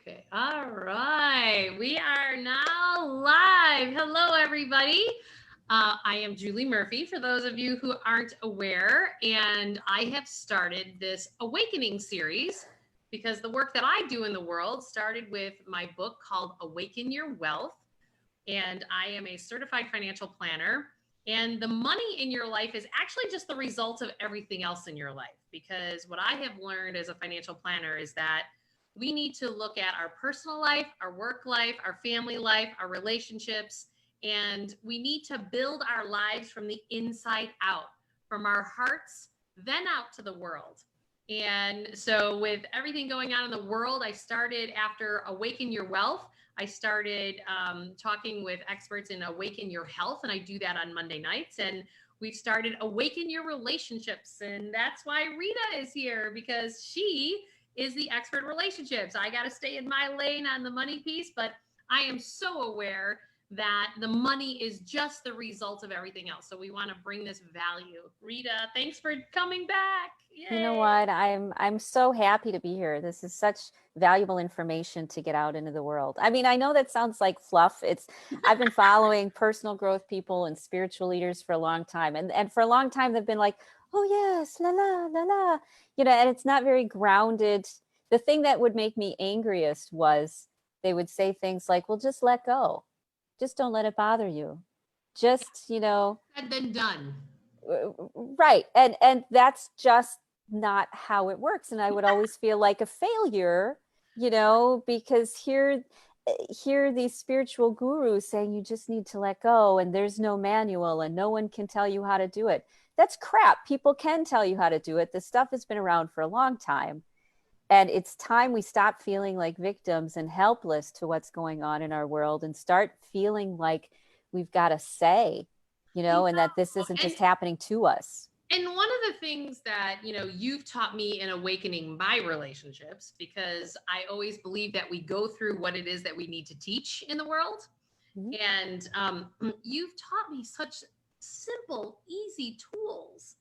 Okay. All right. We are now live. Hello, everybody. I am Julie Murphy, for those of you who aren't aware, and I have started this Awakening series because the work that I do in the world started with my book called Awaken Your Wealth. And I am a certified financial planner. And the money in your life is actually just the result of everything else in your life. Because what I have learned as a financial planner is that we need to look at our personal life, our work life, our family life, our relationships, and we need to build our lives from the inside out, from our hearts, then out to the world. And so, with everything going on in the world, I started after Awaken Your Wealth. I started talking with experts in Awaken Your Health, and I do that on Monday nights. And we've started Awaken Your Relationships. And that's why Rita is here, because she is the expert in relationships. I got to stay in my lane on the money piece, but I am so aware that the money is just the result of everything else. So we want to bring this value. Rita, thanks for coming back. Yay. You know what? I'm so happy to be here. This is such valuable information to get out into the world. I mean, I know that sounds like fluff. I've been following personal growth people and spiritual leaders for a long time. And for a long time, they've been like, oh yes, la la la la, and it's not very grounded. The thing that would make me angriest was they would say things like, well, just let go. Just don't let it bother you. Just, Had been done. Right. And that's just not how it works. And I would always feel like a failure, because here these spiritual gurus saying you just need to let go and there's no manual and no one can tell you how to do it. That's crap. People can tell you how to do it. This stuff has been around for a long time. And it's time we stop feeling like victims and helpless to what's going on in our world and start feeling like we've got a say, and that this isn't just happening to us. And one of the things that, you've taught me in awakening my relationships, because I always believe that we go through what it is that we need to teach in the world. Mm-hmm. And you've taught me such simple, easy tools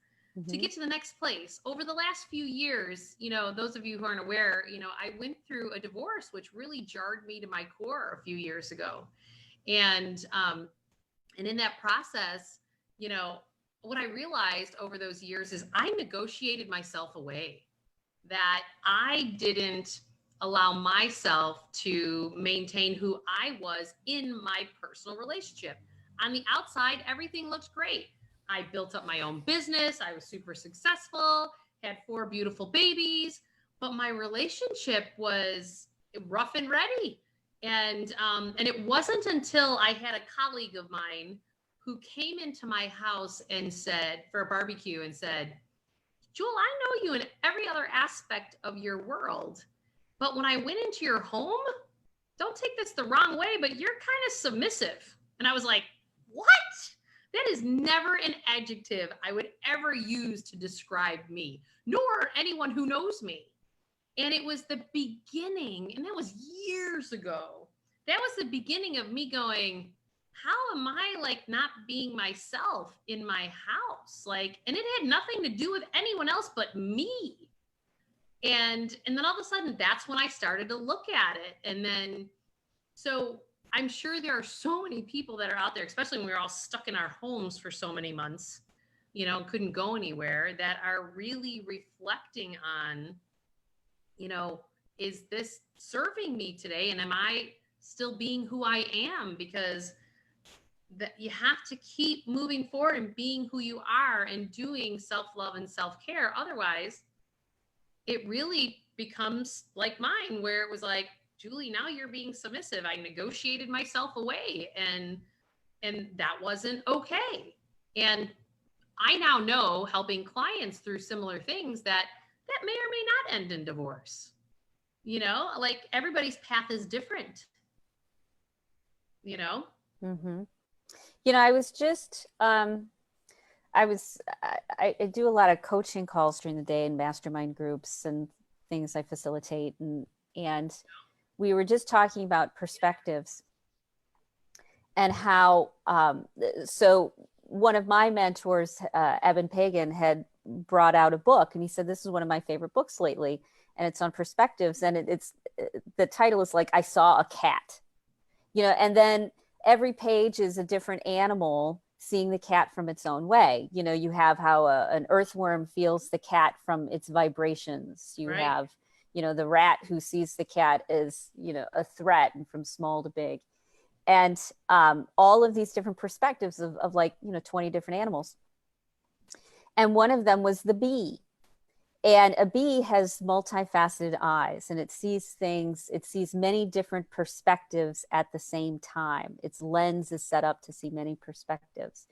to get to the next place. Over the last few years, those of you who aren't aware, I went through a divorce, which really jarred me to my core a few years ago. And in that process, what I realized over those years is I negotiated myself away, that I didn't allow myself to maintain who I was in my personal relationship. On the outside, everything looked great. I built up my own business. I was super successful, had 4 beautiful babies, but my relationship was rough and ready. And it wasn't until I had a colleague of mine who came into my house and said, for a barbecue, and said, Jewel, I know you in every other aspect of your world, but when I went into your home, don't take this the wrong way, but you're kind of submissive. And I was like, what? That is never an adjective I would ever use to describe me, nor anyone who knows me. And it was the beginning, and that was years ago. That was the beginning of me going, how am I not being myself in my house? And it had nothing to do with anyone else but me. And then all of a sudden, that's when I started to look at it. And then, so I'm sure there are so many people that are out there, especially when we were all stuck in our homes for so many months, couldn't go anywhere, that are really reflecting on, is this serving me today? And am I still being who I am? Because that you have to keep moving forward and being who you are and doing self-love and self-care. Otherwise, it really becomes like mine, where it was like, Julie, now you're being submissive. I negotiated myself away, and that wasn't okay. And I now know, helping clients through similar things, that may or may not end in divorce. Everybody's path is different. Mm-hmm. I was just, I do a lot of coaching calls during the day and mastermind groups and things I facilitate. And we were just talking about perspectives and how, so one of my mentors, 𝘰𝙀𝙀, had brought out a book, and he said, this is one of my favorite books lately. And it's on perspectives. And it's the title is like, I saw a cat, you know, and then every page is a different animal seeing the cat from its own way. You know, you have how an earthworm feels the cat from its vibrations. You Right. have, you know, the rat who sees the cat as, you know, a threat and from small to big. And all of these different perspectives of like, you know, 20 different animals. And one of them was the bee. And a bee has multifaceted eyes, and it sees things, it sees many different perspectives at the same time. Its lens is set up to see many perspectives.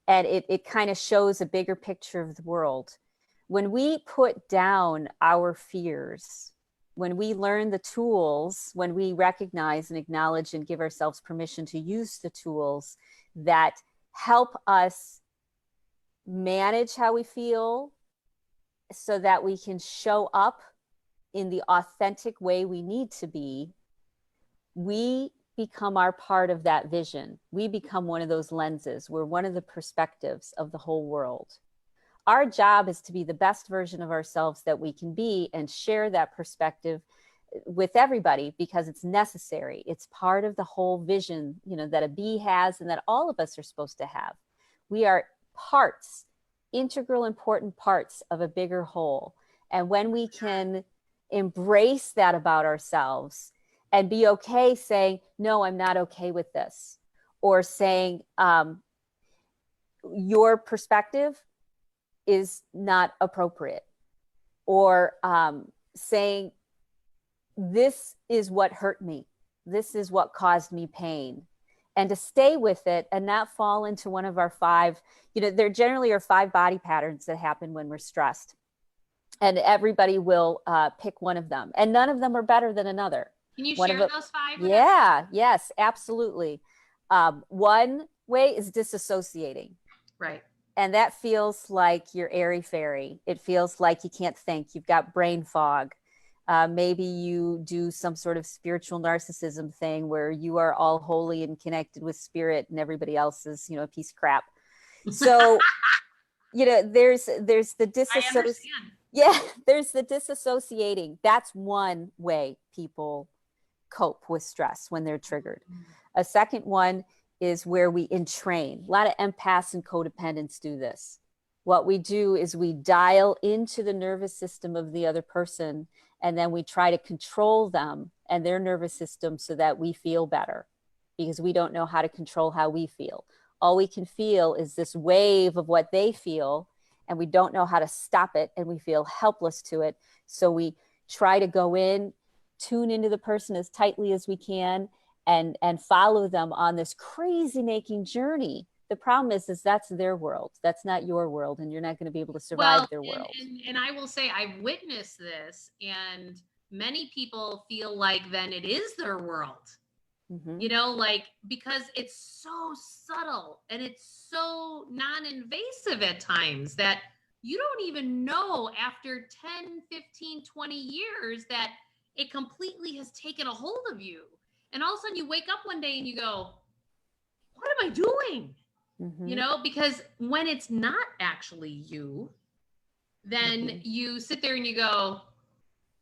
And it kind of shows a bigger picture of the world. When we put down our fears, when we learn the tools, when we recognize and acknowledge and give ourselves permission to use the tools that help us manage how we feel, so that we can show up in the authentic way we need to be, we become our part of that vision. We become one of those lenses. We're one of the perspectives of the whole world. Our job is to be the best version of ourselves that we can be and share that perspective with everybody, because it's necessary. It's part of the whole vision, you know, that a bee has and that all of us are supposed to have. We are parts, integral, important parts of a bigger whole. And when we can embrace that about ourselves and be okay saying, no, I'm not okay with this, or saying, your perspective is not appropriate, or saying, this is what hurt me, this is what caused me pain, and to stay with it and not fall into one of our 5, you know, there generally are 5 body patterns that happen when we're stressed. And everybody will pick one of them. And none of them are better than another. Can you share those 5 with us? Yeah, yes, absolutely. One way is disassociating. Right. And that feels like you're airy-fairy. It feels like you can't think. You've got brain fog. Maybe you do some sort of spiritual narcissism thing where you are all holy and connected with spirit and everybody else is, you know, a piece of crap. So, you know, there's the disassociation. Yeah, there's the disassociating. That's one way people cope with stress when they're triggered. A second one is where we entrain. A lot of empaths and codependents do this. What we do is we dial into the nervous system of the other person, and then we try to control them and their nervous system so that we feel better, because we don't know how to control how we feel. All we can feel is this wave of what they feel, and we don't know how to stop it, and we feel helpless to it. So we try to go in, tune into the person as tightly as we can, and follow them on this crazy making journey. The problem is that's their world. That's not your world, and you're not going to be able to survive their world. And I will say, I've witnessed this, and many people feel like then it is their world. Mm-hmm. You know, like, because it's so subtle and it's so non-invasive at times that you don't even know after 10, 15, 20 years that it completely has taken a hold of you. And all of a sudden you wake up one day and you go, what am I doing? Mm-hmm. You know, because when it's not actually you, then mm-hmm. you sit there and you go,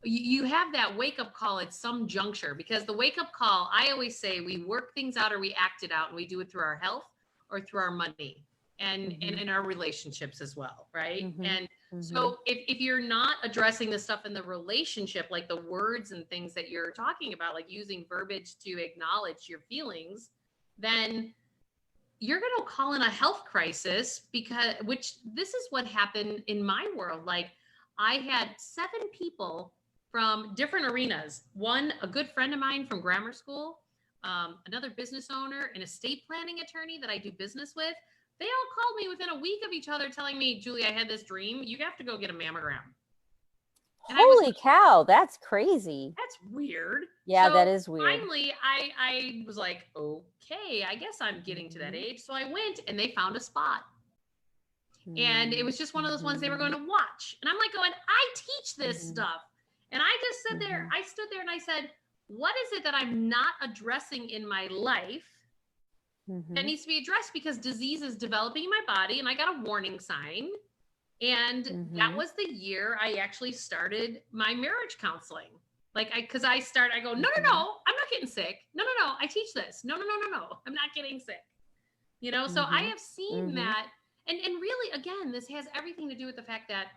you have that wake up call at some juncture, because the wake up call, I always say, we work things out or we act it out, and we do it through our health or through our money and, mm-hmm. and in our relationships as well. Right. Mm-hmm. And mm-hmm. so if you're not addressing the stuff in the relationship, like the words and things that you're talking about, like using verbiage to acknowledge your feelings, then you're going to call in a health crisis, which this is what happened in my world. Like, I had 7 people from different arenas. One, a good friend of mine from grammar school, another business owner, an estate planning attorney that I do business with. They all called me within a week of each other telling me, Julie, I had this dream. You have to go get a mammogram. And holy cow, that's crazy. That's weird. Yeah, so that is weird. Finally, I was like, okay, I guess I'm getting to that age. So I went, and they found a spot. And it was just one of those ones they were going to watch. And I'm like going, I teach this stuff. And I just stood there and I said, what is it that I'm not addressing in my life that needs to be addressed? Because disease is developing in my body, and I got a warning sign. And that was the year I actually started my marriage counseling. Like I go, no, I'm not getting sick. No, I teach this. No, I'm not getting sick. You know, so I have seen that. And really, again, this has everything to do with the fact that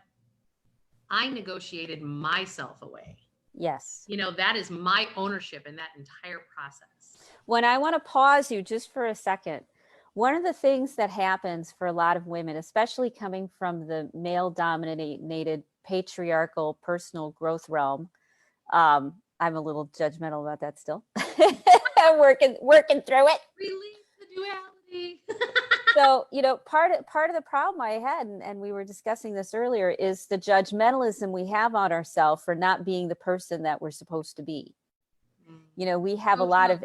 I negotiated myself away. Yes. You know, that is my ownership in that entire process. When I want to pause you just for a second, one of the things that happens for a lot of women, especially coming from the male dominated patriarchal personal growth realm, I'm a little judgmental about that still. working through it. Release the duality. So, you know, part of the problem I had, and we were discussing this earlier, is the judgmentalism we have on ourselves for not being the person that we're supposed to be. You know, we have a lot of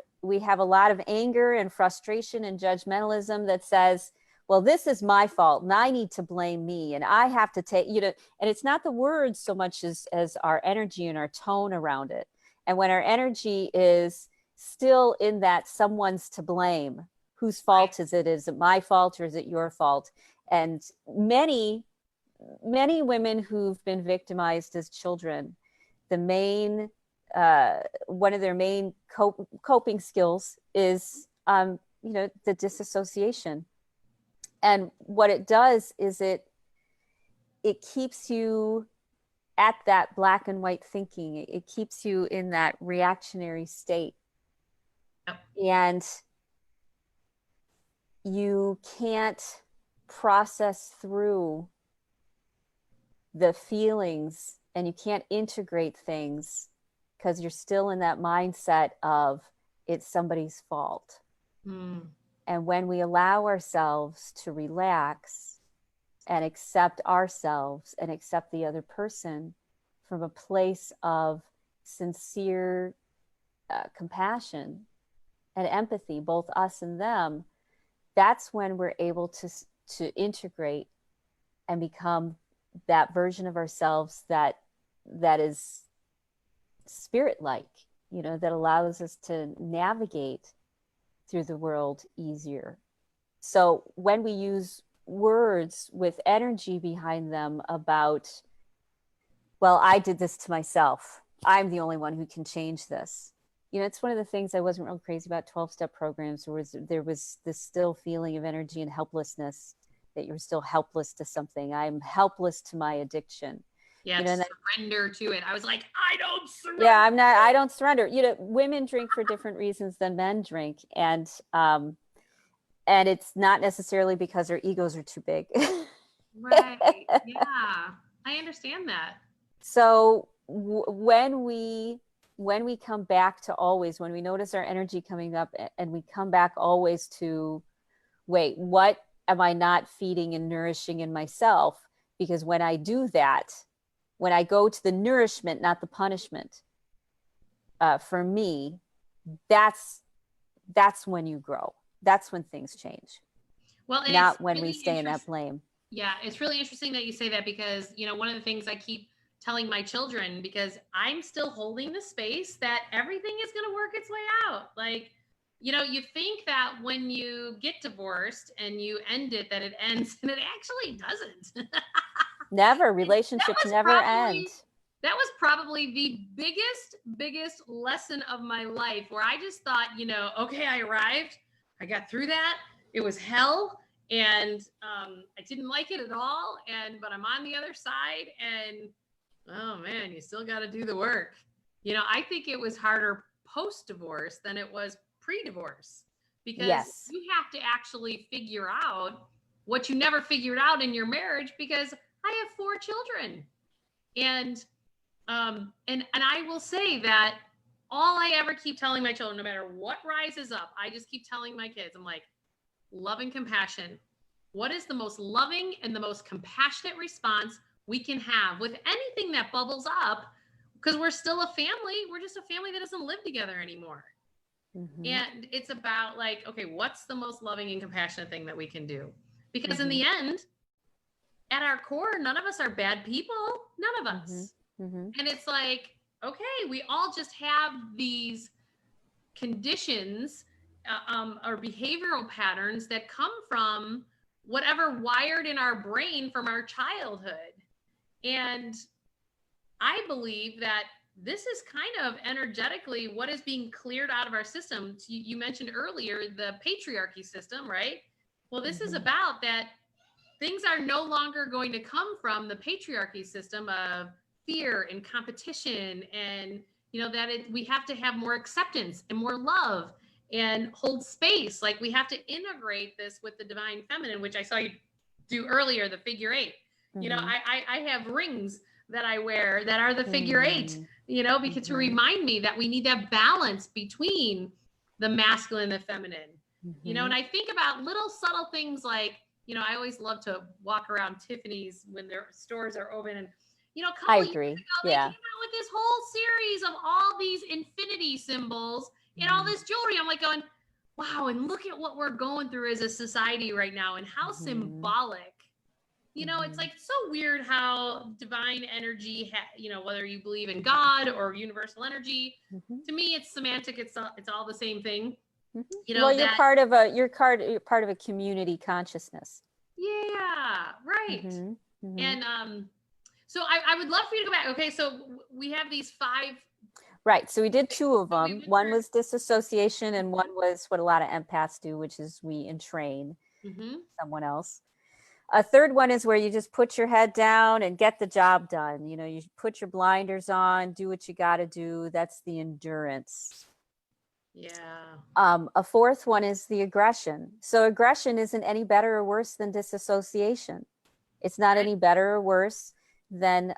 anger and frustration and judgmentalism that says, well, this is my fault and I need to blame me and I have to take, you know, and it's not the words so much as our energy and our tone around it. And when our energy is still in that someone's to blame, whose fault is it? Is it my fault or is it your fault? And many women who've been victimized as children, one of their main coping skills is, you know, the disassociation. And what it does is it keeps you at that black and white thinking. It keeps you in that reactionary state. Yep. And you can't process through the feelings and you can't integrate things because you're still in that mindset of it's somebody's fault. And when we allow ourselves to relax and accept ourselves and accept the other person from a place of sincere compassion and empathy, both us and them, that's when we're able to integrate and become that version of ourselves that is spirit-like, you know, that allows us to navigate through the world easier. So when we use words with energy behind them about, well, I did this to myself, I'm the only one who can change this. You know, it's one of the things I wasn't real crazy about 12-step programs. There was this still feeling of energy and helplessness, that you're still helpless to something. I'm helpless to my addiction. Yeah, you know, surrender to it. I was like, I don't surrender. Yeah, I don't surrender. You know, women drink for different reasons than men drink. And it's not necessarily because their egos are too big. Right. Yeah, I understand that. So when we come back to always, when we notice our energy coming up and we come back always to, wait, what am I not feeding and nourishing in myself? Because when I do that, when I go to the nourishment, not the punishment, for me, that's when you grow. That's when things change. Well, not when really we stay in that blame. Yeah, it's really interesting that you say that because, you know, one of the things I keep telling my children, because I'm still holding the space that everything is going to work its way out. Like, you know, you think that when you get divorced and you end it, that it ends, and it actually doesn't. Never. Relationships never end. That was probably the biggest lesson of my life, where I just thought, you know, okay, I arrived, I got through that. It was hell. And I didn't like it at all. But I'm on the other side, and oh man, you still got to do the work. You know, I think it was harder post-divorce than it was pre-divorce, because you have to actually figure out what you never figured out in your marriage, because I have 4 children. And I will say that all I ever keep telling my children, no matter what rises up, I just keep telling my kids, I'm like, love and compassion. What is the most loving and the most compassionate response we can have with anything that bubbles up? Because we're still a family. We're just a family that doesn't live together anymore. Mm-hmm. And it's about like, okay, what's the most loving and compassionate thing that we can do? Because in the end, at our core, none of us are bad people. None of us. And it's like, okay, we all just have these conditions or behavioral patterns that come from whatever wired in our brain from our childhood. And I believe that this is kind of energetically what is being cleared out of our system. You mentioned earlier the patriarchy system, right? Well, this is about that things are no longer going to come from the patriarchy system of fear and competition, and that we have to have more acceptance and more love and hold space. Like, we have to integrate this with the divine feminine, which I saw you do earlier, the figure eight. I have rings that I wear that are the figure eight, because to remind me that we need that balance between the masculine and the feminine. And I think about little subtle things like, I always love to walk around Tiffany's when their stores are open, and a couple years ago, they came out with this whole series of all these infinity symbols and all this jewelry. I'm like going, wow, and look at what we're going through as a society right now, and how symbolic. It's like so weird how divine energy, whether you believe in God or universal energy, to me it's semantic. It's all the same thing. Well, you're part of a community consciousness. Yeah, right. And so I would love for you to go back. Okay, so we have these 5. Right. So we did 2 of them. One was disassociation, and one was what a lot of empaths do, which is we entrain someone else. A third one is where you just put your head down and get the job done. You put your blinders on, do what you got to do. That's the endurance. Yeah. A fourth one is the aggression. So aggression isn't any better or worse than disassociation. It's not any better or worse than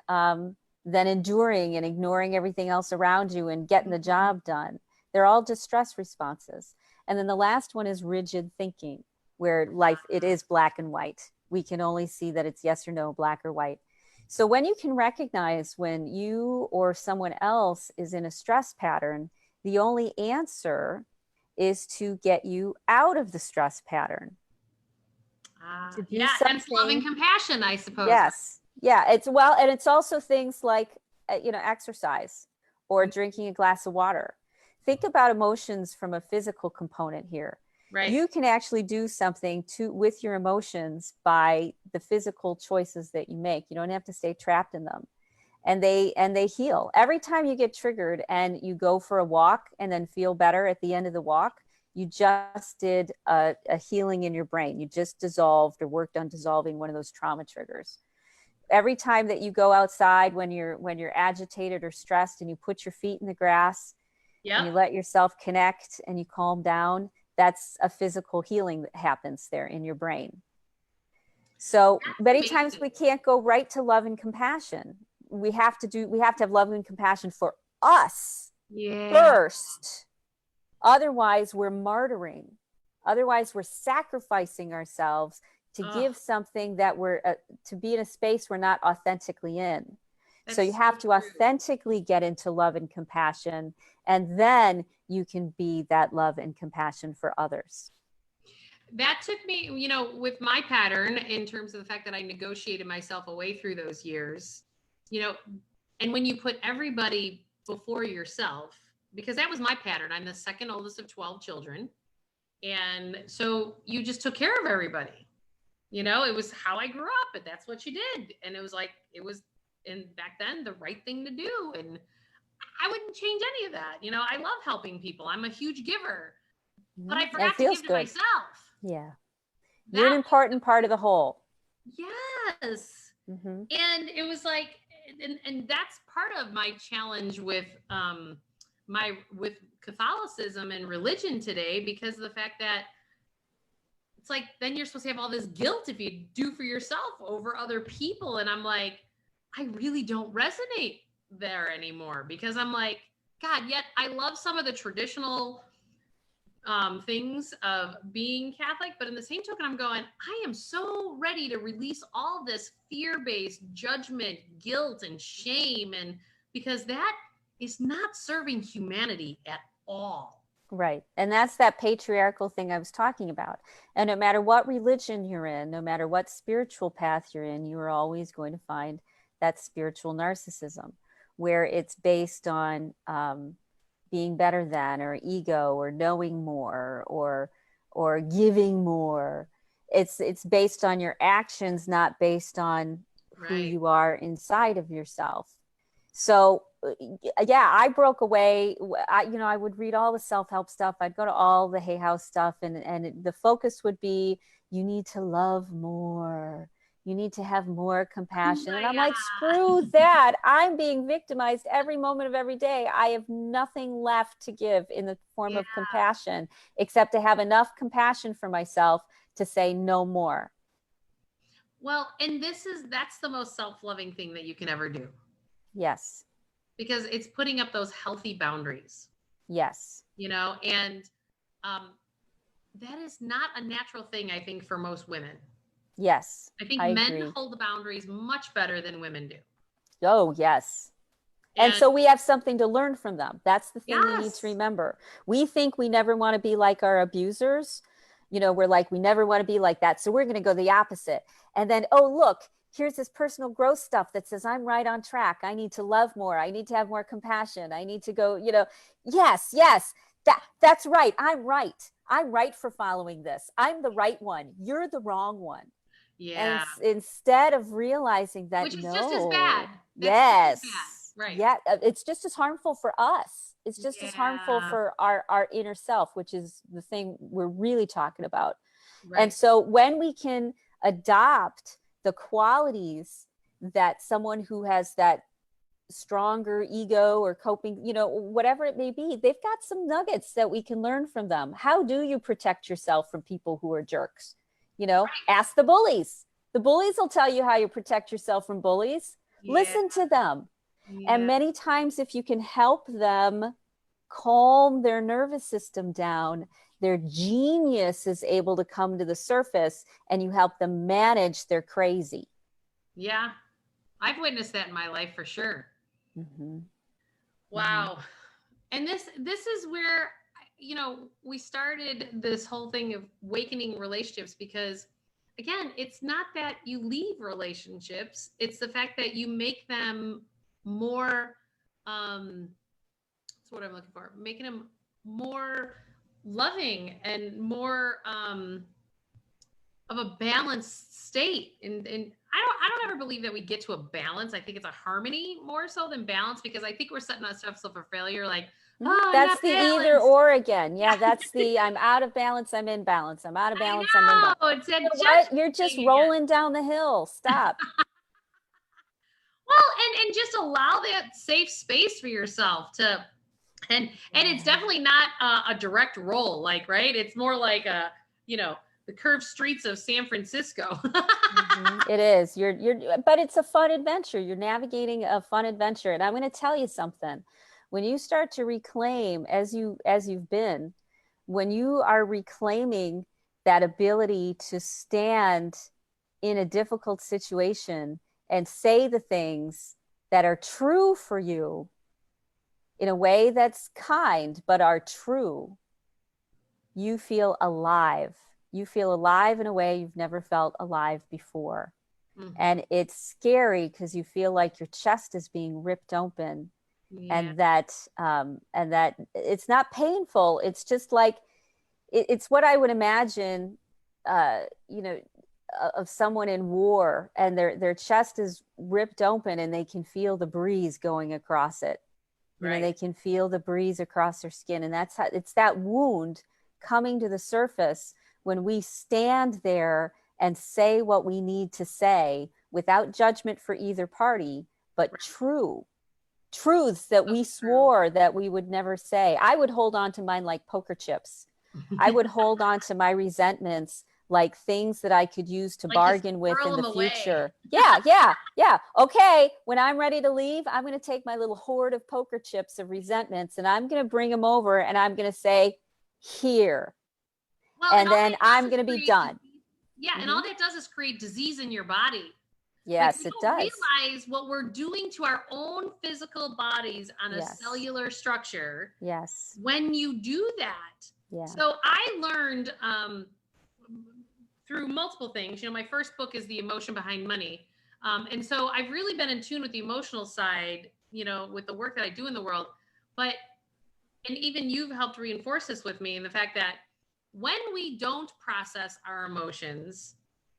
enduring and ignoring everything else around you and getting the job done. They're all distress responses. And then the last one is rigid thinking, where life, it is black and white. We can only see that it's yes or no, black or white. So when you can recognize when you or someone else is in a stress pattern, the only answer is to get you out of the stress pattern. And it's love and compassion, I suppose. Yes. Yeah. And it's also things like, exercise or drinking a glass of water. Think about emotions from a physical component here. Right. You can actually do something with your emotions by the physical choices that you make. You don't have to stay trapped in them. And they heal. Every time you get triggered and you go for a walk and then feel better at the end of the walk, you just did a healing in your brain. You just dissolved or worked on dissolving one of those trauma triggers. Every time that you go outside when you're agitated or stressed and you put your feet in the grass and you let yourself connect and you calm down, that's a physical healing that happens there in your brain. So many times we can't go right to love and compassion. We have to have love and compassion for us first. Otherwise, we're martyring. Otherwise, we're sacrificing ourselves to give something that to be in a space we're not authentically in. So you have to authentically get into love and compassion, and then you can be that love and compassion for others. That took me, with my pattern, in terms of the fact that I negotiated myself away through those years, and when you put everybody before yourself, because that was my pattern. I'm the second oldest of 12 children. And so you just took care of everybody. It was how I grew up, and that's what you did. And it was and back then, the right thing to do. And I wouldn't change any of that. I love helping people. I'm a huge giver, but I forgot to give to myself. Yeah. You're an important part of the whole. Yes. And it was like, and that's part of my challenge with Catholicism and religion today, because of the fact that it's like, then you're supposed to have all this guilt if you do for yourself over other people. And I'm like, I really don't resonate there anymore, because I'm like, God, yet I love some of the traditional things of being Catholic, but in the same token, I'm going, I am so ready to release all this fear-based judgment, guilt, and shame, and because that is not serving humanity at all. Right. And that's that patriarchal thing I was talking about. And no matter what religion you're in, no matter what spiritual path you're in, you are always going to find that spiritual narcissism, where it's based on being better than, or ego, or knowing more, or giving more. It's based on your actions, not based on who you are inside of yourself. So yeah, I broke away. I would read all the self-help stuff. I'd go to all the Hay House stuff, and the focus would be, you need to love more. You need to have more compassion. Oh And I'm my like, screw that. I'm being victimized every moment of every day. I have nothing left to give in the form of compassion, except to have enough compassion for myself to say no more. Well, and that's the most self-loving thing that you can ever do. Yes. Because it's putting up those healthy boundaries. Yes. And that is not a natural thing, I think, for most women. Yes. I think men hold the boundaries much better than women do. Oh, yes. And so we have something to learn from them. That's the thing we need to remember. We think we never want to be like our abusers. We're like, we never want to be like that. So we're going to go the opposite. And then, oh, look, here's this personal growth stuff that says I'm right on track. I need to love more. I need to have more compassion. I need to go, yes, that's right. I'm right. I'm right for following this. I'm the right one. You're the wrong one. Yeah. And instead of realizing that, which is just as bad. Yes. Just as bad. Right. Yeah. It's just as harmful for us. It's just as harmful for our inner self, which is the thing we're really talking about. Right. And so when we can adopt the qualities that someone who has that stronger ego or coping, whatever it may be, they've got some nuggets that we can learn from them. How do you protect yourself from people who are jerks? Ask the bullies. The bullies will tell you how you protect yourself from bullies. Listen to them. And many times, if you can help them calm their nervous system down, their genius is able to come to the surface, and you help them manage their crazy. Yeah. I've witnessed that in my life for sure. Mm-hmm. Wow. Mm-hmm. And this is where, we started this whole thing of awakening relationships, because again, it's not that you leave relationships. It's the fact that you make them more, that's what I'm looking for, making them more loving and more, of a balanced state. And I don't ever believe that we get to a balance. I think it's a harmony more so than balance, because I think we're setting ourselves up for failure. Like, that's the balanced. Either or again. Yeah, that's the I'm out of balance, I'm in balance. I'm out of balance, I'm in balance. It's You're just rolling down the hill. Stop. Well, and just allow that safe space for yourself to, and it's definitely not a direct roll, like, right? It's more like the curved streets of San Francisco. It is. But it's a fun adventure. You're navigating a fun adventure. And I'm going to tell you something. When you start to reclaim, as you've been, when you are reclaiming that ability to stand in a difficult situation and say the things that are true for you in a way that's kind, but are true, you feel alive. You feel alive in a way you've never felt alive before. Mm-hmm. And it's scary because you feel like your chest is being ripped open. Yeah. And that it's not painful. It's just like, it's what I would imagine, of someone in war, and their chest is ripped open and they can feel the breeze going across it. Right. They can feel the breeze across their skin. And that's how it's that wound coming to the surface when we stand there and say what we need to say without judgment for either party, but truths that we swore that we would never say. I would hold on to mine like poker chips. I would hold on to my resentments like things that I could use to bargain with in the future. Yeah. Okay. When I'm ready to leave, I'm going to take my little hoard of poker chips of resentments and I'm going to bring them over and I'm going to say, here. Well, and then I'm going to be done. Yeah. Mm-hmm. And all that does is create disease in your body. Yes, it does. Realize what we're doing to our own physical bodies on a cellular structure. Yes. When you do that. Yeah. So I learned through multiple things. My first book is The Emotion Behind Money. And so I've really been in tune with the emotional side, with the work that I do in the world. And even you've helped reinforce this with me, and the fact that when we don't process our emotions,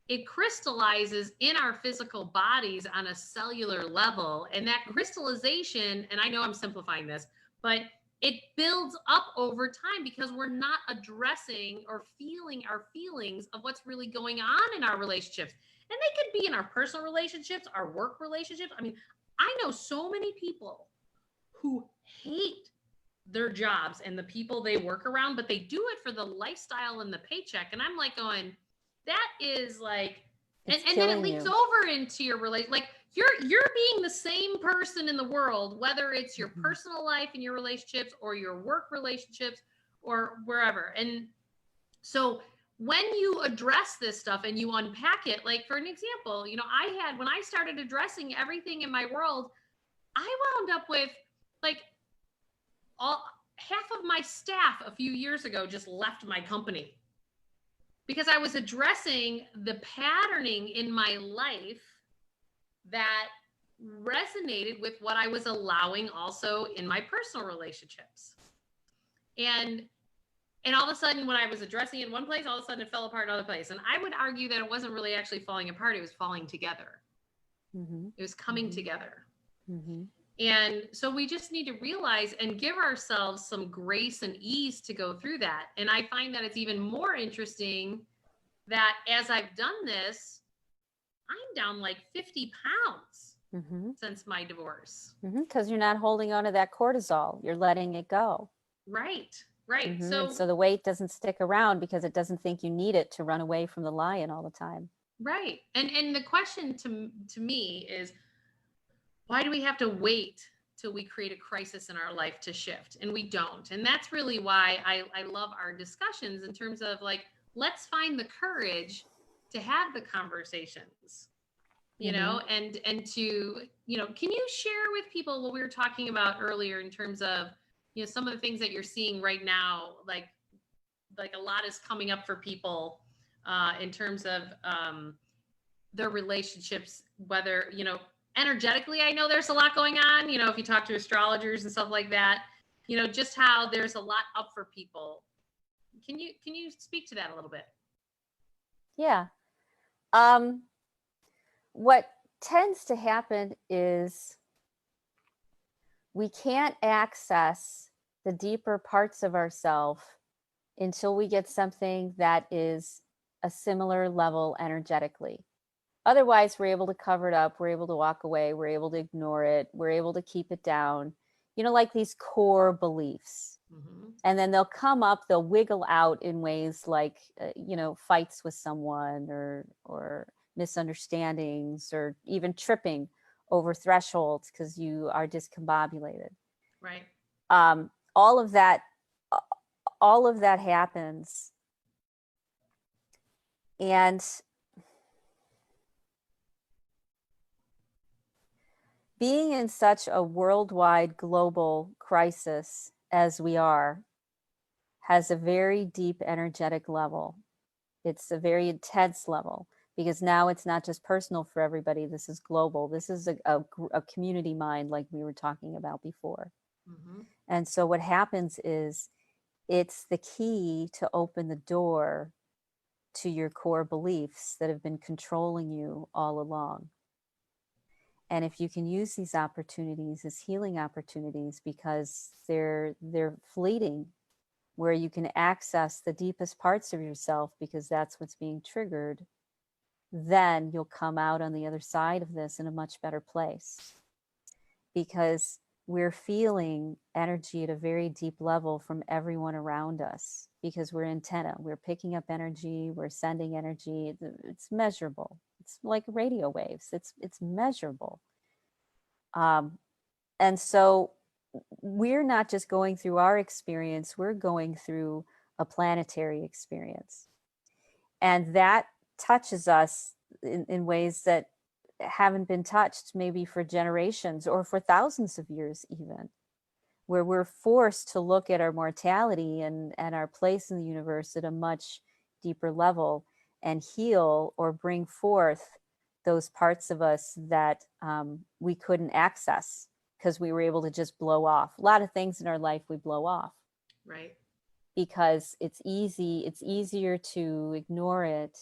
it crystallizes in our physical bodies on a cellular level. And that crystallization, and I know I'm simplifying this, but it builds up over time because we're not addressing or feeling our feelings of what's really going on in our relationships. And they could be in our personal relationships, our work relationships. I mean, I know so many people who hate their jobs and the people they work around, but they do it for the lifestyle and the paycheck. And I'm like going, that is like, and then it leaks over into your relation. Like you're being the same person in the world, whether it's your personal life and your relationships or your work relationships or wherever. And so when you address this stuff and you unpack it, like for an example, you know, when I started addressing everything in my world, I wound up with like half of my staff a few years ago just left my company because I was addressing the patterning in my life that resonated with what I was allowing also in my personal relationships. And all of a sudden, when I was addressing it in one place, all of a sudden it fell apart in another place. And I would argue that it wasn't really actually falling apart. It was falling together. It was coming together. And so we just need to realize and give ourselves some grace and ease to go through that. And I find that it's even more interesting that as I've done this, I'm down like 50 pounds since my divorce. Because you're not holding on to that cortisol. You're letting it go. Right. Right. So the weight doesn't stick around because it doesn't think you need it to run away from the lion all the time. Right. And the question to me is, why do we have to wait till we create a crisis in our life to shift? And we don't. And that's really why I love our discussions in terms of like, let's find the courage to have the conversations, you know, and to, you know, can you share with people what we were talking about earlier in terms of, you know, some of the things that you're seeing right now, like a lot is coming up for people in terms of their relationships, whether, you know, energetically, I know there's a lot going on, you know, if you talk to astrologers and stuff like that, you know, just how there's a lot up for people. Can you speak to that a little bit? Yeah. What tends to happen is we can't access the deeper parts of ourselves until we get something that is a similar level energetically. Otherwise, we're able to cover it up. We're able to walk away. We're able to ignore it. We're able to keep it down, you know, like these core beliefs. And then they'll come up, they'll wiggle out in ways like, you know, fights with someone or misunderstandings or even tripping over thresholds because you are discombobulated. Right. All of that happens. And being in such a worldwide global crisis as we are has a very deep energetic level. It's a very intense level because now it's not just personal for everybody. This is global. This is a community mind like we were talking about before. And so what happens is it's the key to open the door to your core beliefs that have been controlling you all along. And if you can use these opportunities as healing opportunities because they're fleeting, where you can access the deepest parts of yourself because that's what's being triggered, then you'll come out on the other side of this in a much better place. Because we're feeling energy at a very deep level from everyone around us because we're antenna. We're picking up energy, we're sending energy. It's measurable. It's like radio waves. It's measurable. And so we're not just going through our experience, we're going through a planetary experience. And that touches us in ways that haven't been touched maybe for generations or for thousands of years even, where we're forced to look at our mortality and our place in the universe at a much deeper level and heal or bring forth those parts of us that we couldn't access because we were able to just blow off. A lot of things in our life we blow off. Right. Because it's easier to ignore it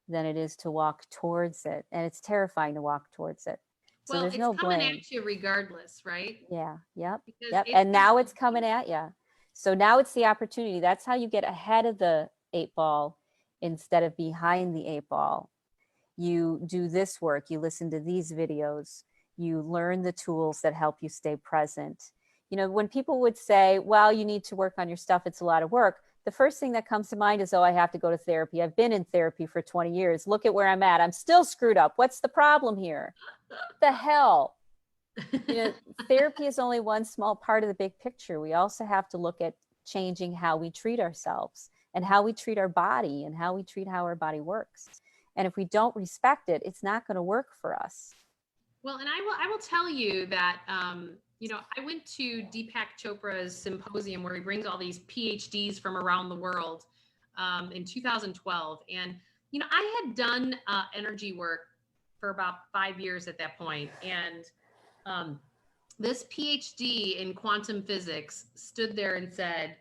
than it is to walk towards it. And it's terrifying to walk towards it. So Well, there's it's no coming blame. at you regardless, right? Yeah. Yep. Because Yep. it's And now it's gonna coming at you. So now it's the opportunity. That's how you get ahead of the 8 ball instead of behind the 8 ball. You do this work, you listen to these videos, you learn the tools that help you stay present. You know, when people would say, well, you need to work on your stuff, it's a lot of work, the first thing that comes to mind is, oh, I have to go to therapy. I've been in therapy for 20 years. Look at where I'm at. I'm still screwed up. What's the problem here? The hell? You know, therapy is only one small part of the big picture. We also have to look at changing how we treat ourselves and how we treat our body and how we treat how our body works. And if we don't respect it, it's not going to work for us. Well, and I will tell you that, you know, I went to Deepak Chopra's symposium where he brings all these PhDs from around the world in 2012. And, you know, I had done energy work for about 5 years at that point. And this PhD in quantum physics stood there and said,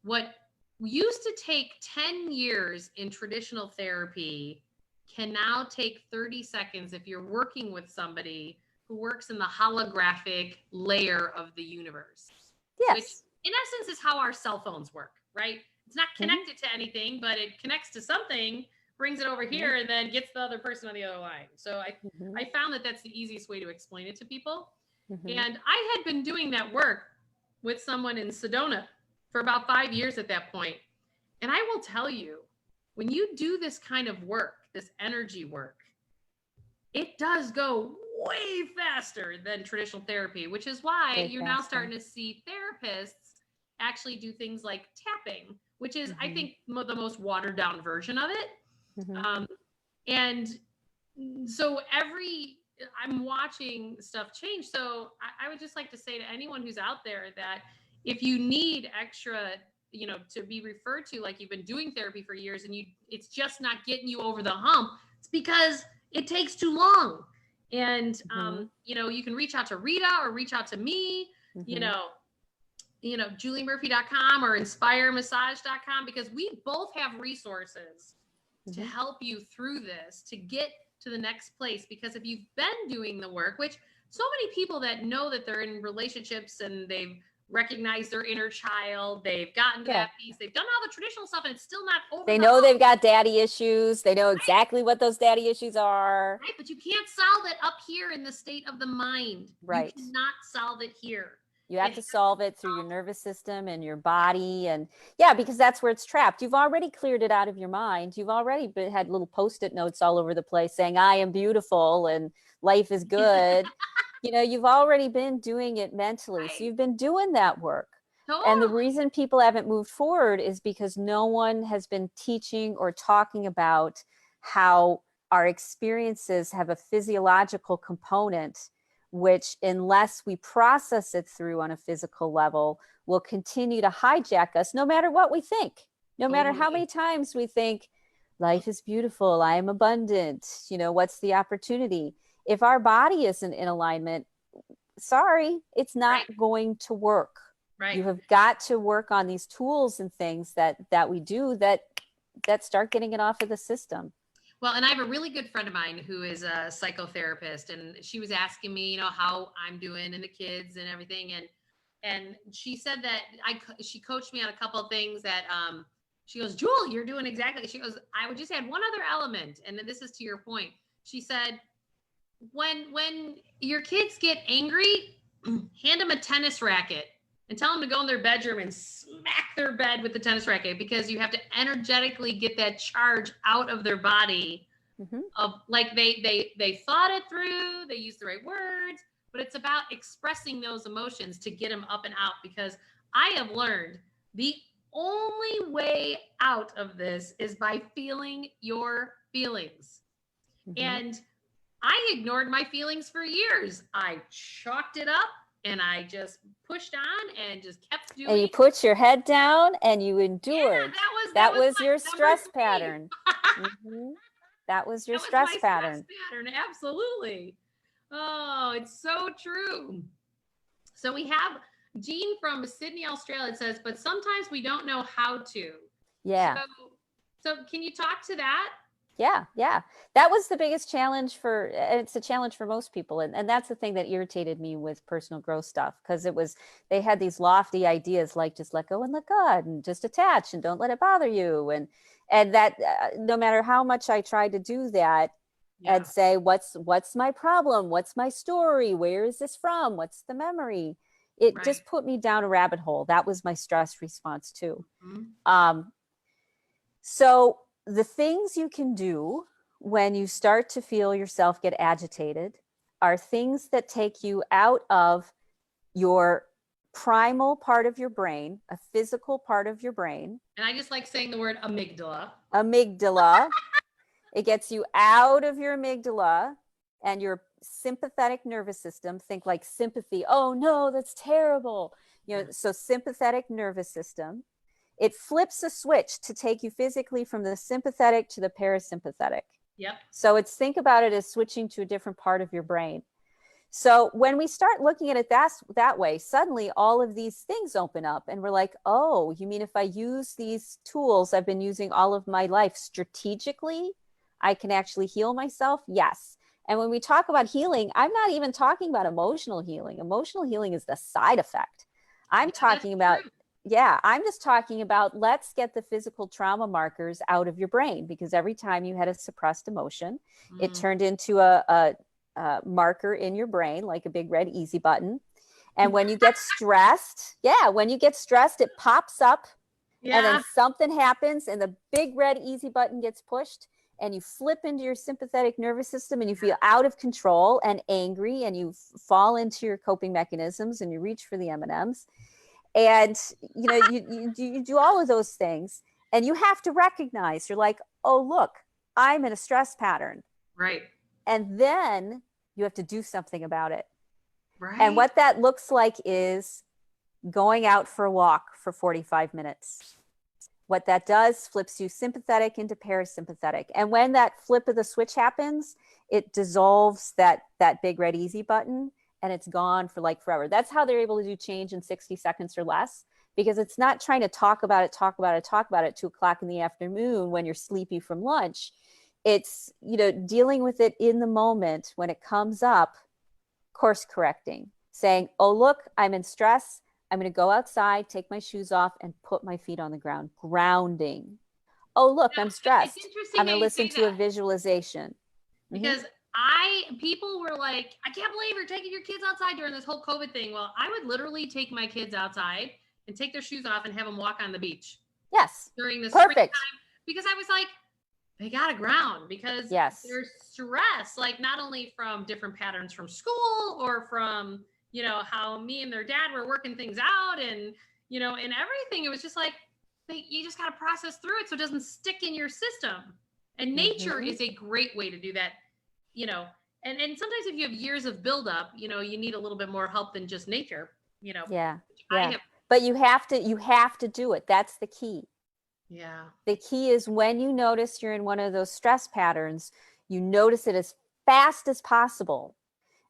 what used to take 10 years in traditional therapy can now take 30 seconds if you're working with somebody who works in the holographic layer of the universe. Yes. Which in essence is how our cell phones work, right? It's not connected to anything, but it connects to something, brings it over here, and then gets the other person on the other line. So I found that that's the easiest way to explain it to people. And I had been doing that work with someone in Sedona for about 5 years at that point. And I will tell you, when you do this kind of work, this energy work, it does go way faster than traditional therapy, which is why you're now starting to see therapists actually do things like tapping, which is, I think, the most watered down version of it. And so I'm watching stuff change. So I would just like to say to anyone who's out there that if you need extra, you know, to be referred to, like you've been doing therapy for years and it's just not getting you over the hump, it's because it takes too long. And, you know, you can reach out to Rita or reach out to me, you know, juliemurphy.com or inspiremassage.com, because we both have resources to help you through this, to get to the next place. Because if you've been doing the work, which so many people that know that they're in relationships and they've recognized their inner child, they've gotten to that piece, they've done all the traditional stuff, and it's still not over. They know they've got daddy issues. They know exactly what those daddy issues are. Right, but you can't solve it up here in the state of the mind. Right. You cannot solve it here. You have to solve it through your nervous system and your body. And yeah, because that's where it's trapped. You've already cleared it out of your mind. You've already had little Post-it notes all over the place saying, I am beautiful and life is good. You know, you've already been doing it mentally. Right. So you've been doing that work. Totally. And the reason people haven't moved forward is because no one has been teaching or talking about how our experiences have a physiological component, which, unless we process it through on a physical level, will continue to hijack us no matter what we think, no matter how many times we think life is beautiful, I am abundant, you know, what's the opportunity? If our body isn't in alignment, sorry, it's not going to work. Right. You have got to work on these tools and things that we do that start getting it off of the system. Well, and I have a really good friend of mine who is a psychotherapist, and she was asking me, you know, how I'm doing and the kids and everything. And she said that she coached me on a couple of things that, she goes, Jewel, you're doing exactly. She goes, I would just add one other element. And then this is to your point. She said, when your kids get angry, hand them a tennis racket and tell them to go in their bedroom and smack their bed with the tennis racket, because you have to energetically get that charge out of their body. Of like they thought it through, they used the right words, but it's about expressing those emotions to get them up and out. Because I have learned the only way out of this is by feeling your feelings. And I ignored my feelings for years. I chalked it up and I just pushed on and just kept doing. And you put your head down and you endured. Yeah, that was your stress pattern. That was your stress pattern. Absolutely. Oh, it's so true. So we have Jean from Sydney, Australia. It says, but sometimes we don't know how to. Yeah. So can you talk to that? Yeah, yeah. That was the biggest challenge and it's a challenge for most people. And that's the thing that irritated me with personal growth stuff, because they had these lofty ideas like just let go and let God and just attach and don't let it bother you. And that no matter how much I tried to do that and say, what's my problem? What's my story? Where is this from? What's the memory? It just put me down a rabbit hole. That was my stress response too. So the things you can do when you start to feel yourself get agitated are things that take you out of your primal part of your brain, a physical part of your brain. And I just like saying the word amygdala. Amygdala. It gets you out of your amygdala and your sympathetic nervous system. Think like sympathy. Oh no, that's terrible. So sympathetic nervous system. It flips a switch to take you physically from the sympathetic to the parasympathetic. Yep. So think about it as switching to a different part of your brain. So when we start looking at it that way, suddenly all of these things open up and we're like, oh, you mean if I use these tools I've been using all of my life strategically, I can actually heal myself? Yes. And when we talk about healing, I'm not even talking about emotional healing. Emotional healing is the side effect. I'm talking about true. Yeah, I'm just talking about let's get the physical trauma markers out of your brain, because every time you had a suppressed emotion, it turned into a marker in your brain, like a big red easy button. And when you get stressed, it pops up and then something happens and the big red easy button gets pushed and you flip into your sympathetic nervous system and you feel out of control and angry and you fall into your coping mechanisms and you reach for the M&Ms. And, you do all of those things and you have to recognize, you're like, oh, look, I'm in a stress pattern. Right. And then you have to do something about it. Right. And what that looks like is going out for a walk for 45 minutes. What that does flips you sympathetic into parasympathetic. And when that flip of the switch happens, it dissolves that big red easy button. And it's gone for like forever. That's how they're able to do change in 60 seconds or less, because it's not trying to talk about it 2 o'clock in the afternoon when you're sleepy from lunch. It's, dealing with it in the moment when it comes up, course correcting, saying, oh, look, I'm in stress. I'm going to go outside, take my shoes off and put my feet on the ground, grounding. Oh, look, I'm stressed. I'm going to listen to a visualization. Because people were like, I can't believe you're taking your kids outside during this whole COVID thing. Well, I would literally take my kids outside and take their shoes off and have them walk on the beach. Yes. During this springtime, because I was like, they got to ground because there's stress, like not only from different patterns from school or from, how me and their dad were working things out and, and everything. It was just like, you just got to process through it so it doesn't stick in your system. And nature is a great way to do that. And sometimes if you have years of buildup, you need a little bit more help than just nature, Yeah. But you have to do it. That's the key. Yeah. The key is when you notice you're in one of those stress patterns, you notice it as fast as possible.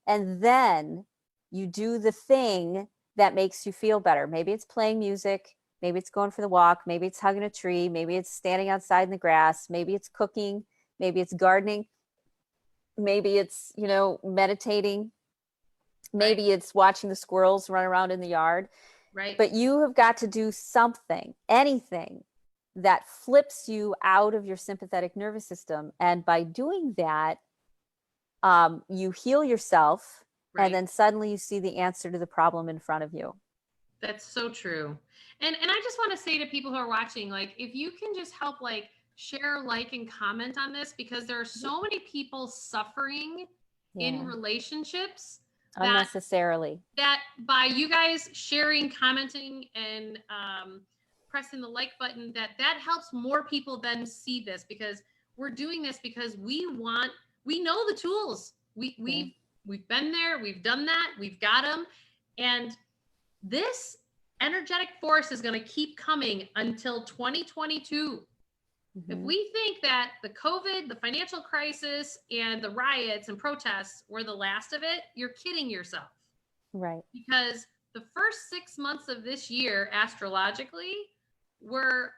And then you do the thing that makes you feel better. Maybe it's playing music. Maybe it's going for the walk. Maybe it's hugging a tree. Maybe it's standing outside in the grass. Maybe it's cooking. Maybe it's gardening. Maybe it's, meditating. Maybe it's watching the squirrels run around in the yard. Right. But you have got to do something, anything that flips you out of your sympathetic nervous system. And by doing that, you heal yourself. Right. And then suddenly you see the answer to the problem in front of you. That's so true. And I just want to say to people who are watching, like, if you can just help, like, share, like, and comment on this, because there are so many people suffering in relationships unnecessarily, that by you guys sharing, commenting, and pressing the like button, that helps more people then see this, because we're doing this because we know the tools. We've been there, we've done that, we've got them. And this energetic force is going to keep coming until 2022. If we think that the COVID, the financial crisis, and the riots and protests were the last of it, you're kidding yourself. Right. Because the first 6 months of this year, astrologically, we're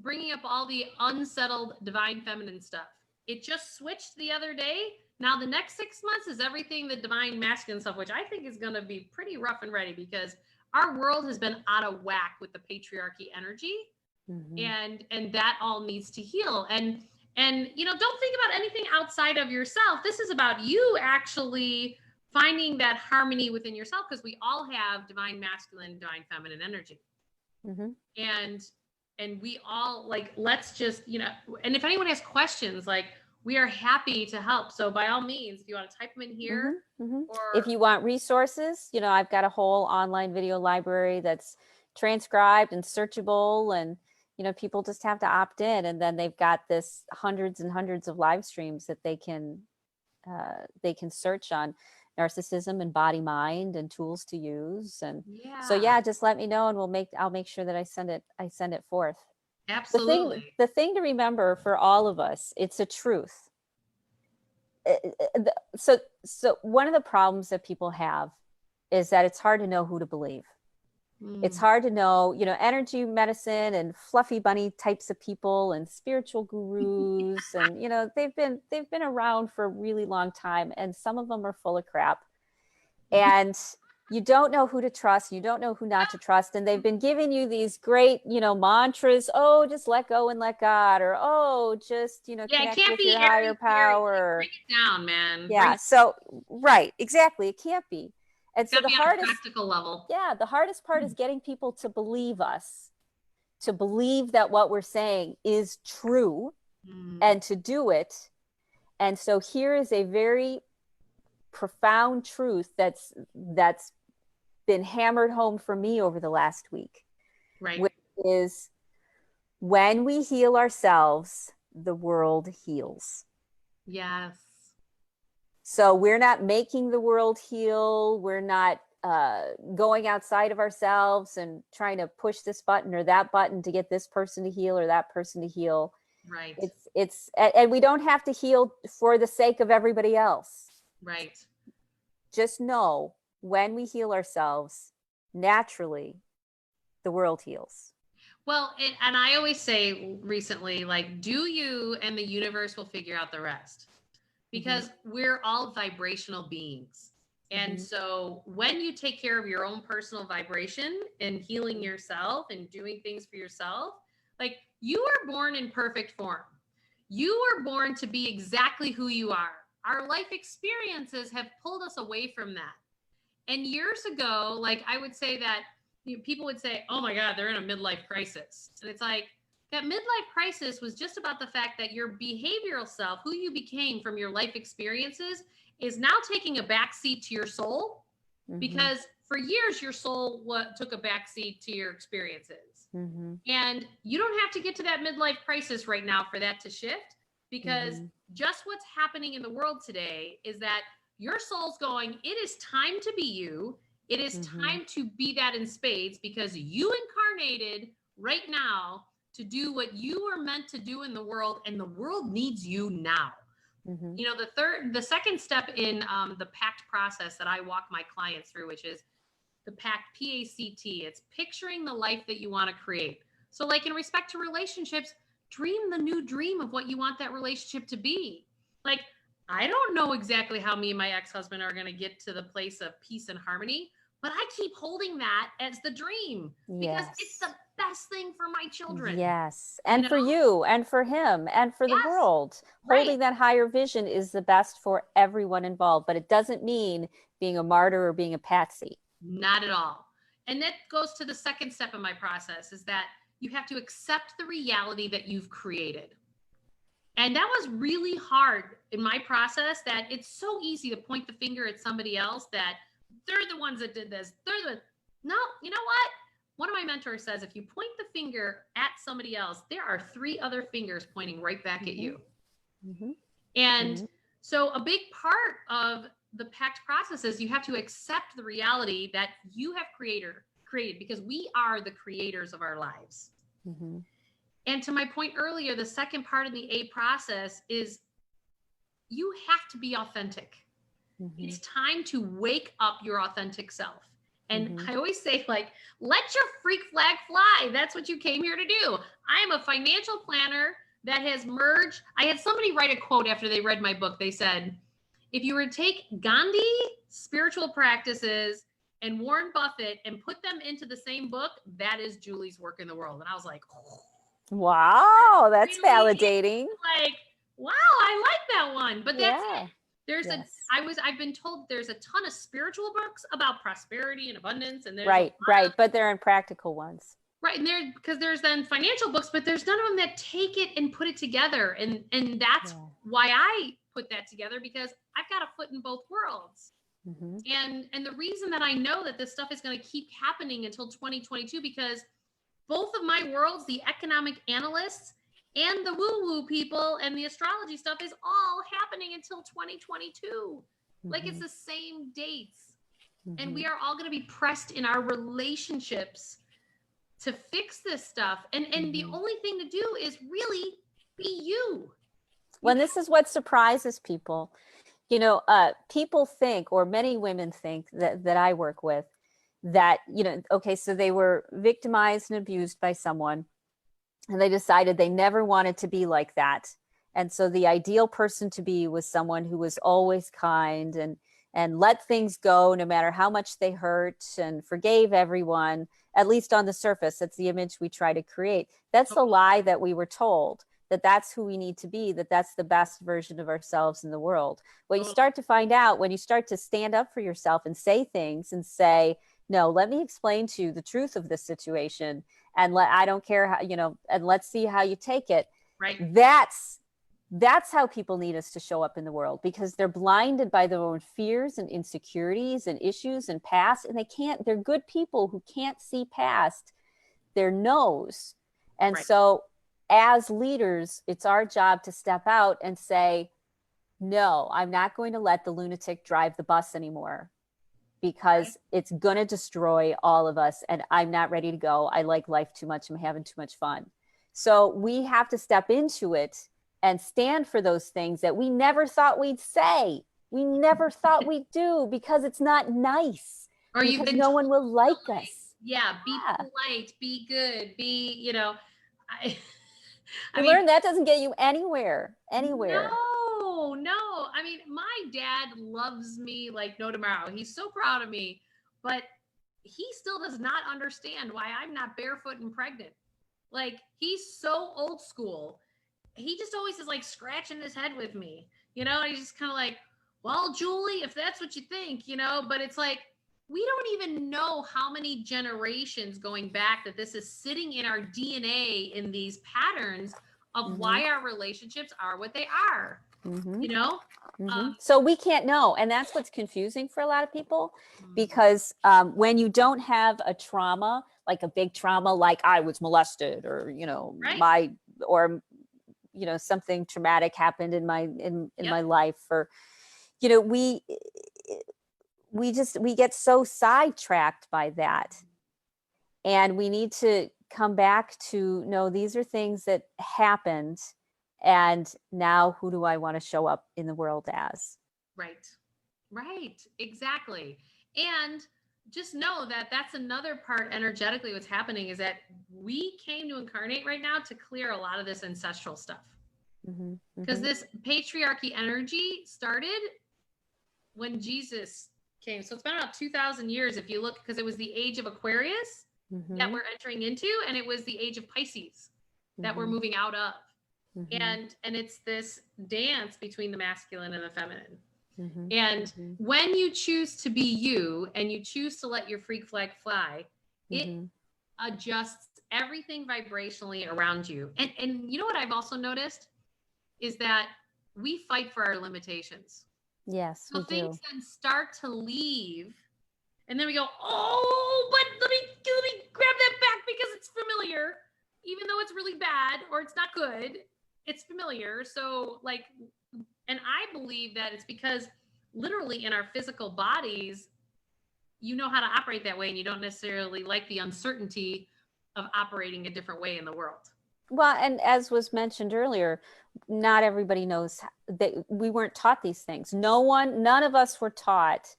bringing up all the unsettled divine feminine stuff. it just switched the other day. Now the next 6 months is everything the divine masculine stuff, which I think is going to be pretty rough and ready, because our world has been out of whack with the patriarchy energy. And that all needs to heal. And you know, don't think about anything outside of yourself. This is about you actually finding that harmony within yourself, because we all have divine masculine, divine feminine energy. And we all, like, let's just, you know, and if anyone has questions, like, we are happy to help. So by all means, if you want to type them in here, or if you want resources, you know, I've got a whole online video library that's transcribed and searchable, and you know, people just have to opt in, and then they've got this hundreds and hundreds of live streams that they can search on narcissism and body mind and tools to use. And so yeah, just let me know, and I'll make sure that I send it forth. Absolutely. The thing to remember for all of us, it's a truth. So one of the problems that people have is that it's hard to know who to believe. It's hard to know, you know, energy medicine and fluffy bunny types of people and spiritual gurus, and you know, they've been around for a really long time, and some of them are full of crap, and you don't know who to trust, you don't know who not to trust, and they've been giving you these great, you know, mantras. Oh, just let go and let God, or oh, just, you know, connect with your higher power. Bring it down, man. Yeah. So right, exactly, it can't be. And so the hardest, practical level. Yeah, the hardest part is getting people to believe us, to believe that what we're saying is true, and to do it. And so here is a very profound truth that's been hammered home for me over the last week. Right. Which is, when we heal ourselves, the world heals. Yes. So we're not making the world heal. We're not going outside of ourselves and trying to push this button or that button to get this person to heal or that person to heal. Right. And we don't have to heal for the sake of everybody else. Right. Just know, when we heal ourselves, naturally, the world heals. Well, and I always say recently, like, do you, and the universe will figure out the rest. Because we're all vibrational beings. And so when you take care of your own personal vibration and healing yourself and doing things for yourself, like, you are born in perfect form. You were born to be exactly who you are. Our life experiences have pulled us away from that. And years ago, like, I would say that, you know, people would say, oh my God, they're in a midlife crisis. And it's like, that midlife crisis was just about the fact that your behavioral self, who you became from your life experiences, is now taking a backseat to your soul, because for years your soul took a backseat to your experiences. And you don't have to get to that midlife crisis right now for that to shift, because just what's happening in the world today is that your soul's going, it is time to be you. It is time to be that in spades, because you incarnated right now to do what you are meant to do in the world, and the world needs you now. You know, the second step in the PACT process that I walk my clients through, which is the PACT, P-A-C-T, it's picturing the life that you want to create. So like, in respect to relationships, dream the new dream of what you want that relationship to be. Like, I don't know exactly how me and my ex-husband are going to get to the place of peace and harmony, but I keep holding that as the dream, because it's the best thing for my children. Yes. And for you, and for him, and for the world. Holding that higher vision is the best for everyone involved, but it doesn't mean being a martyr or being a patsy. Not at all. And that goes to the second step of my process, is that you have to accept the reality that you've created. And that was really hard in my process, that it's so easy to point the finger at somebody else, that they're the ones that did this. No, you know what? One of my mentors says, if you point the finger at somebody else, there are 3 other fingers pointing right back at you. And so a big part of the PACT process is you have to accept the reality that you have created, because we are the creators of our lives. And to my point earlier, the second part of the A process is you have to be authentic. It's time to wake up your authentic self. And I always say, like, let your freak flag fly. That's what you came here to do. I am a financial planner that has merged. I had somebody write a quote after they read my book. They said, if you were to take Gandhi spiritual practices and Warren Buffett and put them into the same book, that is Julie's work in the world. And I was like, oh, wow, that's really validating. like, wow, I like that one. But that's it. There's I've been told there's a ton of spiritual books about prosperity and abundance, and there's right, but they're impractical ones. Right, and because there's then financial books, but there's none of them that take it and put it together, and that's why I put that together, because I've got a foot in both worlds. And the reason that I know that this stuff is going to keep happening until 2022, because both of my worlds, the economic analysts and the woo-woo people and the astrology stuff, is all happening until 2022. Like, it's the same dates. And we are all going to be pressed in our relationships to fix this stuff. And the only thing to do is really be you. Well, this is what surprises people. You know, people think, or many women think that I work with, that, you know, okay, so they were victimized and abused by someone, and they decided they never wanted to be like that. And so the ideal person to be was someone who was always kind and let things go no matter how much they hurt, and forgave everyone, at least on the surface. That's the image we try to create. That's the lie that we were told, that that's who we need to be, that that's the best version of ourselves in the world. What you start to find out when you start to stand up for yourself and say things and say, no, let me explain to you the truth of this situation, and I don't care how, you know, and let's see how you take it. Right. That's how people need us to show up in the world, because they're blinded by their own fears and insecurities and issues and past, and they're good people who can't see past their nose. And so as leaders, it's our job to step out and say, no, I'm not going to let the lunatic drive the bus anymore, because it's going to destroy all of us. And I'm not ready to go. I like life too much. I'm having too much fun. So we have to step into it and stand for those things that we never thought we'd say. We never thought we'd do, because it's not nice. Or because no one will like us. Yeah, be polite, be good, be, you know. I mean, learn that doesn't get you anywhere. No. I mean, my dad loves me like no tomorrow. He's so proud of me, but he still does not understand why I'm not barefoot and pregnant. Like, he's so old school. He just always is like scratching his head with me, you know, and he's just kind of like, well, Julie, if that's what you think, you know, but it's like, we don't even know how many generations going back that this is sitting in our DNA, in these patterns of why our relationships are what they are, you know? So we can't know. And that's what's confusing for a lot of people, because when you don't have a trauma, like a big trauma, like I was molested, or, you know, you know, something traumatic happened in my my life, or, you know, we get so sidetracked by that, and we need to come back to, no, these are things that happened, and now who do I want to show up in the world as? Right, exactly. And just know that that's another part energetically what's happening, is that we came to incarnate right now to clear a lot of this ancestral stuff. Because this patriarchy energy started when Jesus came. So it's been about 2,000 years if you look, because it was the age of Aquarius that we're entering into, and it was the age of Pisces that we're moving out of. And it's this dance between the masculine and the feminine. And when you choose to be you, and you choose to let your freak flag fly, it adjusts everything vibrationally around you. And you know what I've also noticed is that we fight for our limitations. Yes. So things then start to leave, and then we go, oh, but let me grab that back, because it's familiar, even though it's really bad or it's not good, it's familiar. So like, and I believe that it's because literally in our physical bodies, you know how to operate that way, and you don't necessarily like the uncertainty of operating a different way in the world. Well, and as was mentioned earlier, not everybody knows that we weren't taught these things. None of us were taught,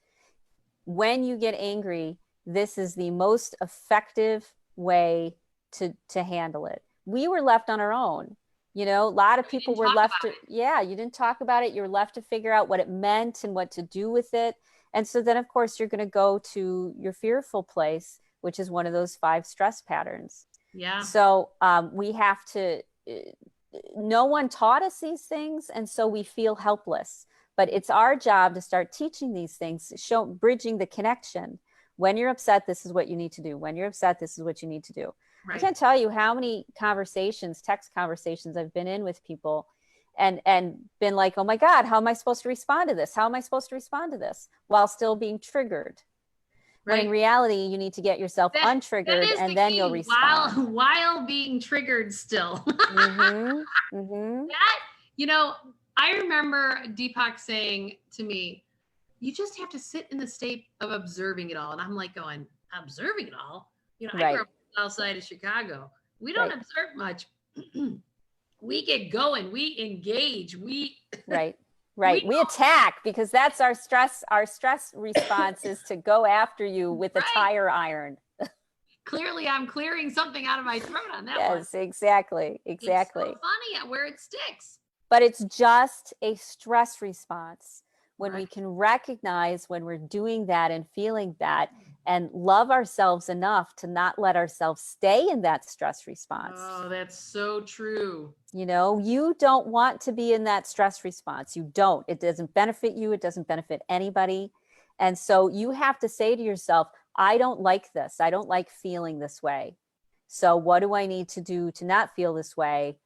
when you get angry, this is the most effective way to handle it. We were left on our own. You know, a lot of We people didn't were talk left about to, yeah, you didn't talk about it. You're left to figure out what it meant and what to do with it. And so then, of course, you're going to go to your fearful place, which is one of those 5 stress patterns. Yeah. So we have to, no one taught us these things. And so we feel helpless. But it's our job to start teaching these things, bridging the connection. When you're upset, this is what you need to do. When you're upset, this is what you need to do. Right. I can't tell you how many conversations, text conversations I've been in with people and been like, oh my God, how am I supposed to respond to this? How am I supposed to respond to this? While still being triggered. Right. When in reality, you need to get yourself untriggered and then you'll respond. While being triggered still. That, you know, I remember Deepak saying to me, you just have to sit in the state of observing it all. And I'm like going, observing it all? You know, I grew up outside of Chicago. We don't observe much. We get going. We engage. We we attack, because that's our stress. Our stress response is to go after you with a tire iron. Clearly, I'm clearing something out of my throat on that one. Yes, exactly. It's so funny at where it sticks. But it's just a stress response. When we can recognize when we're doing that and feeling that, and love ourselves enough to not let ourselves stay in that stress response. Oh, that's so true. You know, you don't want to be in that stress response. You don't. It doesn't benefit you. It doesn't benefit anybody. And so you have to say to yourself, I don't like this. I don't like feeling this way. So what do I need to do to not feel this way?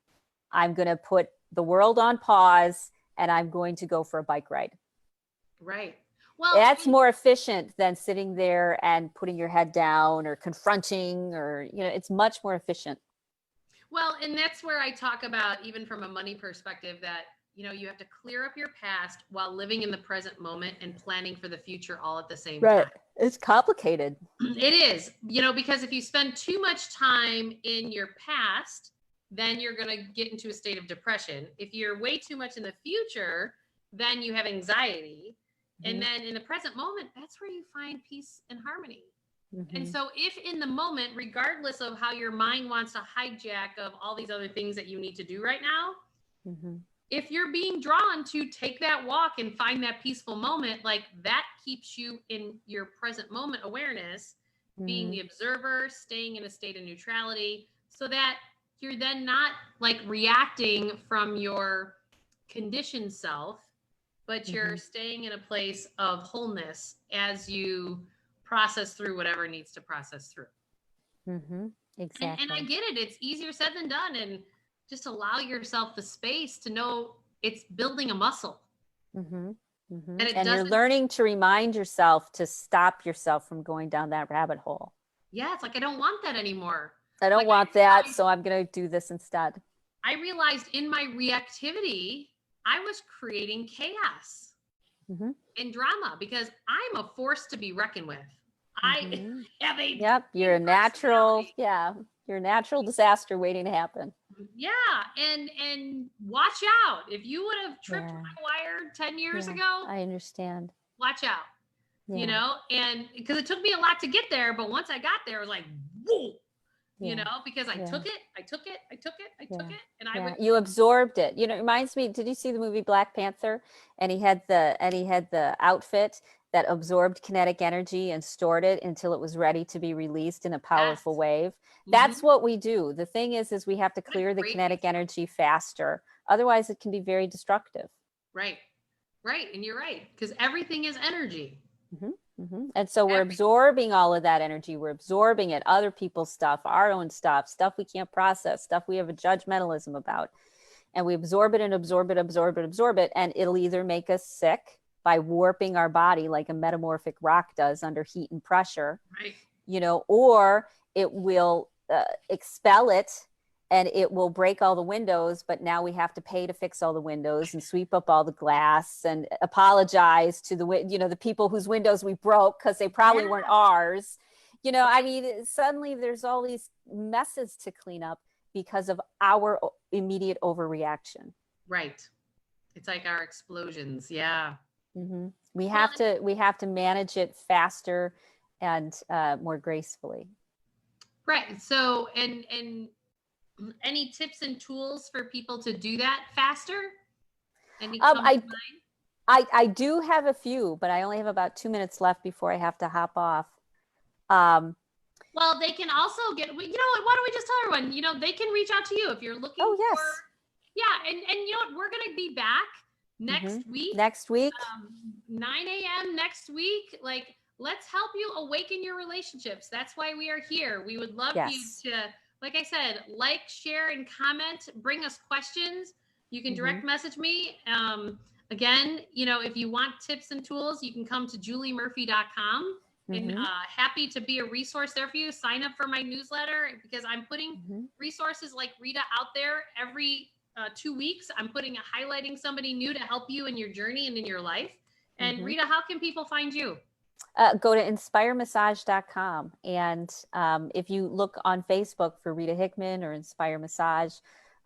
I'm going to put the world on pause and I'm going to go for a bike ride. Right. Well, that's more efficient than sitting there and putting your head down or confronting, or, you know, it's much more efficient. Well, and that's where I talk about, even from a money perspective, that, you know, you have to clear up your past while living in the present moment and planning for the future all at the same time. It's complicated. It is, you know, because if you spend too much time in your past, then you're going to get into a state of depression. If you're way too much in the future, then you have anxiety. And then in the present moment, that's where you find peace and harmony. And so if in the moment, regardless of how your mind wants to hijack of all these other things that you need to do right now, if you're being drawn to take that walk and find that peaceful moment, like that keeps you in your present moment awareness, being the observer, staying in a state of neutrality, so that you're then not like reacting from your conditioned self, but you're staying in a place of wholeness as you process through whatever needs to process through. Exactly. And I get it. It's easier said than done. And just allow yourself the space to know it's building a muscle. And you're learning to remind yourself to stop yourself from going down that rabbit hole. Yeah, it's like, I don't want that anymore. I don't want that, so I'm going to do this instead. I realized in my reactivity, I was creating chaos and drama, because I'm a force to be reckoned with. I have a you're a natural, you're a natural disaster waiting to happen. Yeah, and watch out. If you would have tripped my wire 10 years ago, I understand. Watch out. You know, and because it took me a lot to get there, but once I got there, it was like, whoa. You know, because I took it, and you absorbed it. You know, it reminds me, did you see the movie Black Panther? And he had the outfit that absorbed kinetic energy and stored it until it was ready to be released in a powerful wave. That's what we do. The thing is we have to clear the kinetic energy faster. Otherwise it can be very destructive. Right. And you're right, because everything is energy. And so we're absorbing all of that energy. We're absorbing it, other people's stuff, our own stuff we can't process, stuff we have a judgmentalism about. And we absorb it and absorb it. And it'll either make us sick by warping our body like a metamorphic rock does under heat and pressure, you know, or it will expel it and it will break all the windows, but now we have to pay to fix all the windows and sweep up all the glass and apologize to the people whose windows we broke because they probably weren't ours. You know, I mean, suddenly there's all these messes to clean up because of our immediate overreaction. Right. It's like our explosions. Yeah. We have to manage it faster and more gracefully. Right. So, and Any tips and tools for people to do that faster? Any Um, come to I, mind? I do have a few, but I only have about 2 minutes left before I have to hop off. Um, Well, they can also get, you know what, why don't we just tell everyone, they can reach out to you if you're looking oh, for, yes. yeah. And you know what, we're going to be back next week, Next week. 9 a.m. next week. Like, let's help you awaken your relationships. That's why we are here. We would love you Yes. to, like I said, like, share, and comment, bring us questions. You can direct message me. Again, if you want tips and tools, you can come to juliemurphy.com. And happy to be a resource there for you. Sign up for my newsletter, because I'm putting resources like Rita out there every 2 weeks. I'm highlighting somebody new to help you in your journey and in your life. And Rita, how can people find you? Go to 𝑖nspireMassage.com. And if you look on Facebook for Rita Hickman or Inspire Massage,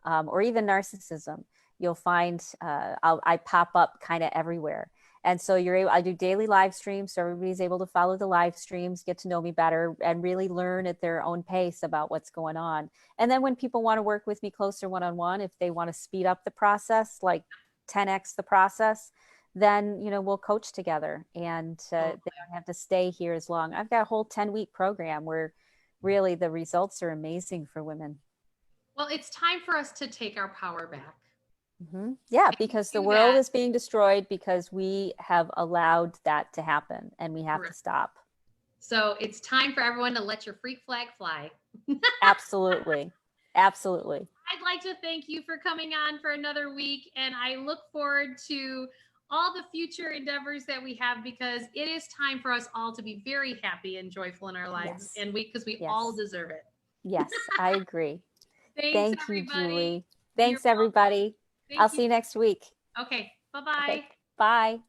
or even narcissism, you'll find I pop up kind of everywhere. And so I do daily live streams, so everybody's able to follow the live streams, get to know me better, and really learn at their own pace about what's going on. And then when people want to work with me closer one-on-one, if they want to speed up the process, like 10x the process, then we'll coach together, and they don't have to stay here as long. I've got a whole 10-week program where really the results are amazing for women. Well, it's time for us to take our power back. Yeah, because the world is being destroyed because we have allowed that to happen, and we have to stop. So it's time for everyone to let your freak flag fly. Absolutely. Absolutely. I'd like to thank you for coming on for another week, and I look forward to all the future endeavors that we have, because it is time for us all to be very happy and joyful in our lives, and because we all deserve it. Yes, I agree. Thanks, Thank you, everybody. Julie. Thanks, everybody. I'll see you next week. Okay. Bye-bye. Okay. Bye.